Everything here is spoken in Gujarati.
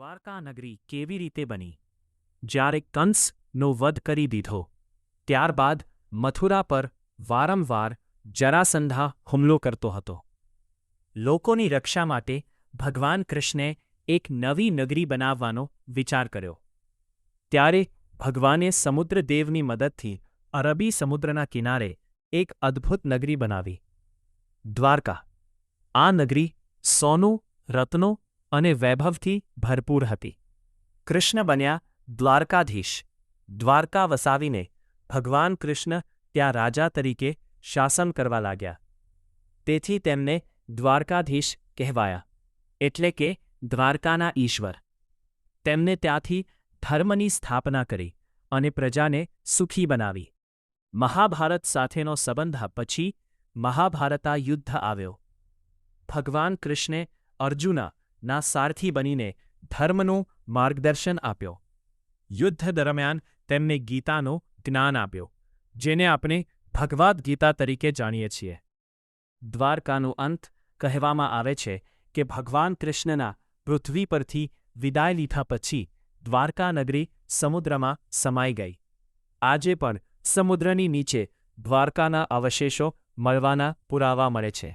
દ્વારકા નગરી કેવી રીતે બની? જ્યારે કંસનો વધ કરી દીધો ત્યારબાદ મથુરા પર વારંવાર જરાસંધા હુમલો કરતો હતો. લોકોની રક્ષા માટે ભગવાન કૃષ્ણે એક નવી નગરી બનાવવાનો વિચાર કર્યો. ત્યારે ભગવાને સમુદ્રદેવની મદદથી અરબી સમુદ્રના કિનારે એક અદ્ભુત નગરી બનાવી, દ્વારકા. આ નગરી સોનું, રત્નો અને વૈભવથી ભરપૂર હતી. કૃષ્ણ બન્યા દ્વારકાધીશ. દ્વારકા વસાવીને ભગવાન કૃષ્ણ ત્યાં રાજા તરીકે શાસન કરવા લાગ્યા. તેથી તેમને દ્વારકાધીશ કહેવાયા, એટલે કે દ્વારકાના ઈશ્વર. તેમને ત્યાંથી ધર્મની સ્થાપના કરી અને પ્રજાને સુખી બનાવી. મહાભારત સાથેનો સંબંધ પછી મહાભારતા યુદ્ધ આવ્યો. ભગવાન કૃષ્ણે અર્જુનના સારથી બનીને ધર્મનું માર્ગદર્શન આપ્યો. યુદ્ધ દરમિયાન તેમને ગીતાનું જ્ઞાન આપ્યું, જેને આપણે ભગવદ્ ગીતા તરીકે જાણીએ છીએ. દ્વારકાનું અંત કહેવામાં આવે છે કે ભગવાન કૃષ્ણના પૃથ્વી પરથી વિદાય લીધા પછી દ્વારકા નગરી સમુદ્રમાં સમાઈ ગઈ. આજે પણ સમુદ્રની નીચે દ્વારકાના અવશેષો મળવાના પુરાવા મળે છે.